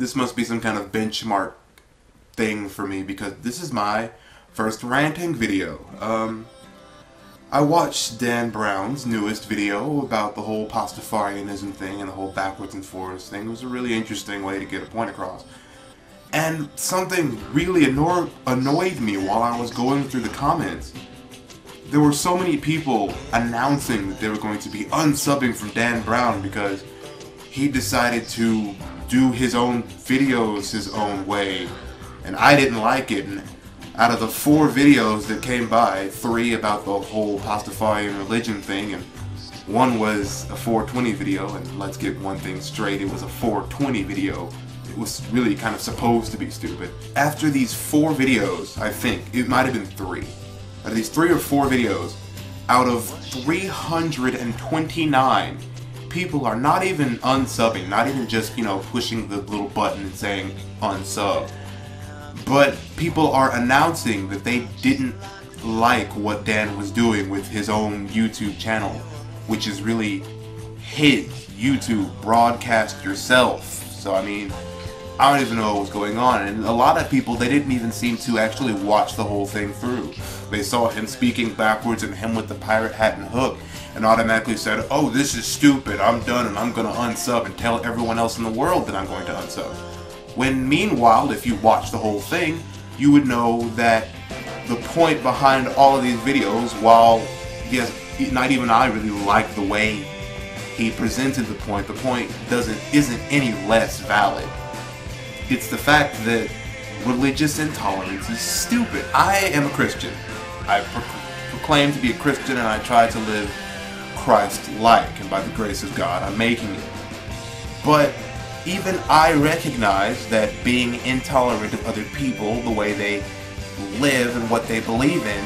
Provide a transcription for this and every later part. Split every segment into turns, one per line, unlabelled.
this must be some kind of benchmark thing for me, because this is my first ranting video. I watched Dan Brown's newest video about the whole Pastafarianism thing and the whole backwards and forwards thing. It was a really interesting way to get a point across. And something really annoyed me while I was going through the comments. There were so many people announcing that they were going to be unsubbing from Dan Brown because he decided to do his own videos his own way, and I didn't like it. And out of the 4 videos that came by, 3 about the whole Pastafarian religion thing, and 1 was a 420 video, and let's get one thing straight, it was a 420 video. It was really kind of supposed to be stupid. After these 4 videos, I think, it might have been 3. Out of these 3 or 4 videos, out of 329, people are not even unsubbing, not even just, you know, pushing the little button and saying unsub. But people are announcing that they didn't like what Dan was doing with his own YouTube channel, which is really his YouTube, broadcast yourself. So I mean, I don't even know what was going on, and a lot of people, they didn't even seem to actually watch the whole thing through. They saw him speaking backwards and him with the pirate hat and hook, and automatically said, oh, this is stupid, I'm done, and I'm gonna unsub and tell everyone else in the world that I'm going to unsub. When meanwhile, if you watch the whole thing, you would know that the point behind all of these videos, while yes, not even I really like the way he presented the point isn't any less valid. It's the fact that religious intolerance is stupid. I am a Christian. I proclaim to be a Christian, and I try to live Christ-like, and by the grace of God, I'm making it. But even I recognize that being intolerant of other people, the way they live and what they believe in,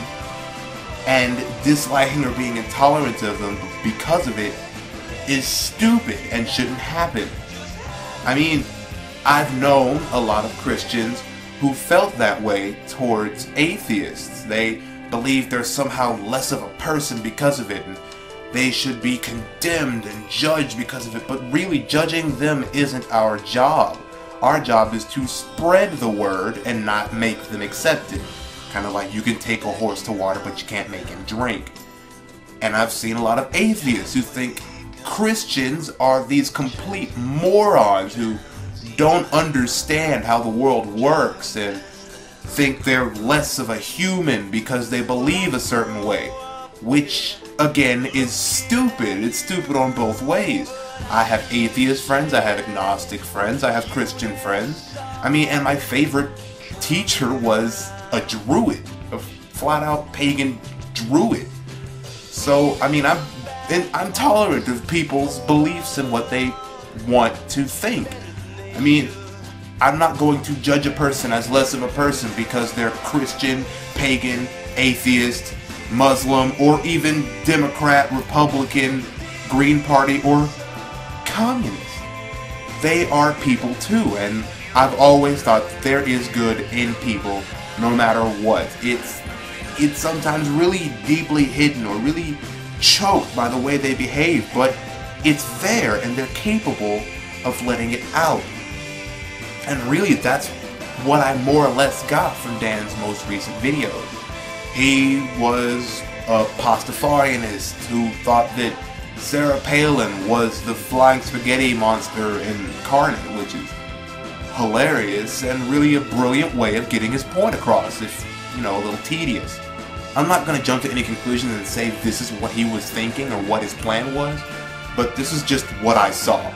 and disliking or being intolerant of them because of it, is stupid and shouldn't happen. I mean, I've known a lot of Christians who felt that way towards atheists. They believe they're somehow less of a person because of it, and they should be condemned and judged because of it, but really judging them isn't our job. Our job is to spread the word and not make them accept it. Kind of like you can take a horse to water, but you can't make him drink. And I've seen a lot of atheists who think Christians are these complete morons who don't understand how the world works and think they're less of a human because they believe a certain way, which again is stupid. It's stupid on both ways. I have atheist friends, I have agnostic friends, I have Christian friends. I mean, and my favorite teacher was a druid, a flat-out pagan druid. So, I mean, I'm tolerant of people's beliefs and what they want to think. I mean, I'm not going to judge a person as less of a person because they're Christian, pagan, atheist, Muslim, or even Democrat, Republican, Green Party, or Communist. They are people too, and I've always thought that there is good in people no matter what. It's sometimes really deeply hidden or really choked by the way they behave, but it's there and they're capable of letting it out. And really, that's what I more or less got from Dan's most recent videos. He was a Pastafarianist who thought that Sarah Palin was the flying spaghetti monster incarnate, which is hilarious and really a brilliant way of getting his point across, if, you know, a little tedious. I'm not going to jump to any conclusions and say this is what he was thinking or what his plan was, but this is just what I saw.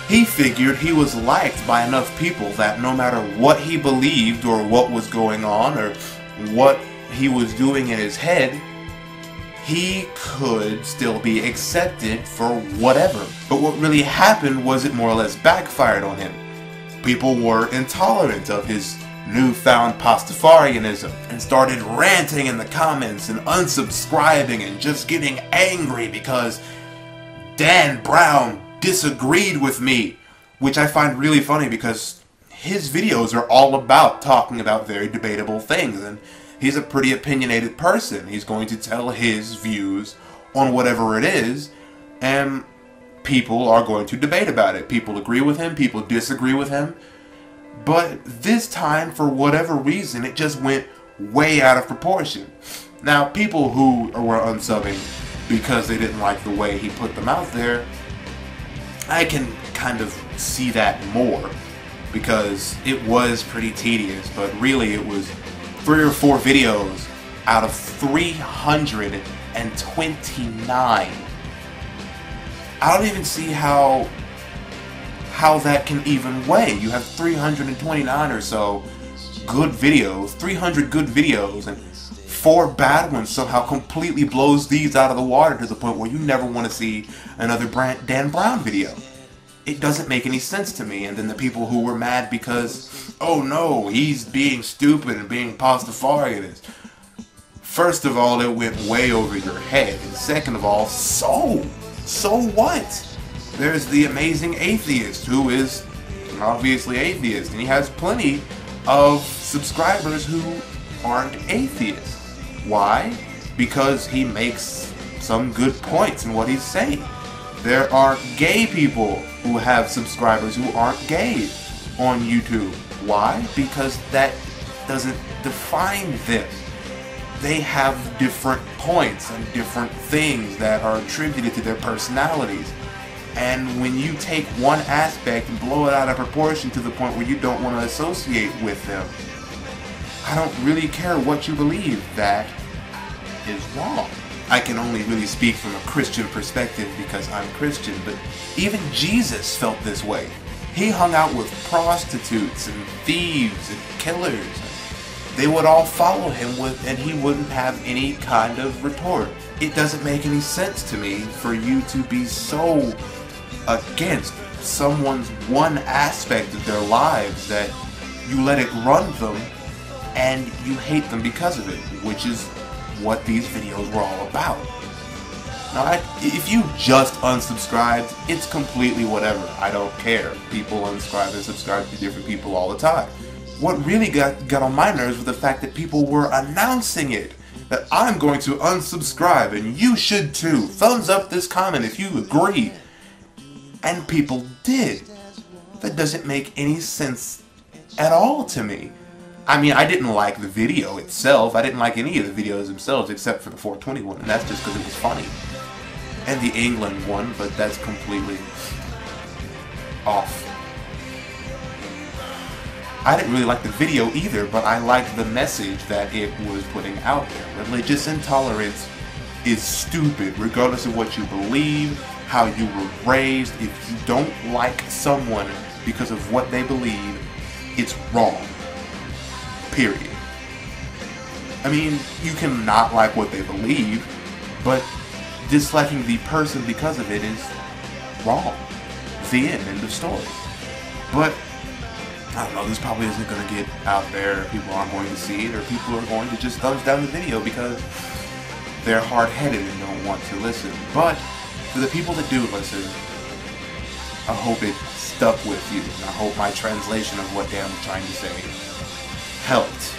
He figured he was liked by enough people that no matter what he believed or what was going on or what he was doing in his head, he could still be accepted for whatever. But what really happened was it more or less backfired on him. People were intolerant of his newfound Pastafarianism and started ranting in the comments and unsubscribing and just getting angry because Dan Brown disagreed with me, which I find really funny because his videos are all about talking about very debatable things, and he's a pretty opinionated person. He's going to tell his views on whatever it is, and people are going to debate about it. People agree with him, people disagree with him. But this time, for whatever reason, it just went way out of proportion. Now, people who were unsubbing because they didn't like the way he put them out there, I can kind of see that more, because it was pretty tedious, but really it was 3 or 4 videos out of 329. I don't even see how that can even weigh. You have 329 or so good videos, 300 good videos, and 4 bad ones somehow completely blows these out of the water to the point where you never want to see another Dan Brown video. It doesn't make any sense to me. And then the people who were mad because, oh no, he's being stupid and being Pastafarian. First of all, it went way over your head. And second of all, so what? There's the amazing atheist who is obviously atheist, and he has plenty of subscribers who aren't atheists. Why? Because he makes some good points in what he's saying. There are gay people who have subscribers who aren't gay on YouTube. Why? Because that doesn't define them. They have different points and different things that are attributed to their personalities. And when you take one aspect and blow it out of proportion to the point where you don't want to associate with them, I don't really care what you believe, that is wrong. I can only really speak from a Christian perspective because I'm Christian, but even Jesus felt this way. He hung out with prostitutes and thieves and killers. They would all follow him and he wouldn't have any kind of retort. It doesn't make any sense to me for you to be so against someone's one aspect of their lives that you let it run them and you hate them because of it, which is what these videos were all about. Now, if you just unsubscribed, it's completely whatever. I don't care. People unsubscribe and subscribe to different people all the time. What really got on my nerves was the fact that people were announcing it. That I'm going to unsubscribe and you should too. Thumbs up this comment if you agree. And people did. That doesn't make any sense at all to me. I mean, I didn't like the video itself. I didn't like any of the videos themselves except for the 420 one, and that's just because it was funny. And the England one, but that's completely off. I didn't really like the video either, but I liked the message that it was putting out there. Religious intolerance is stupid, regardless of what you believe, how you were raised. If you don't like someone because of what they believe, it's wrong. Period. I mean, you can not like what they believe, but disliking the person because of it is wrong. The end of story. But I don't know, this probably isn't going to get out there. People aren't going to see it, or people are going to just thumbs down the video because they're hard-headed and don't want to listen. But for the people that do listen, I hope it stuck with you. I hope my translation of what Dan was trying to say helped.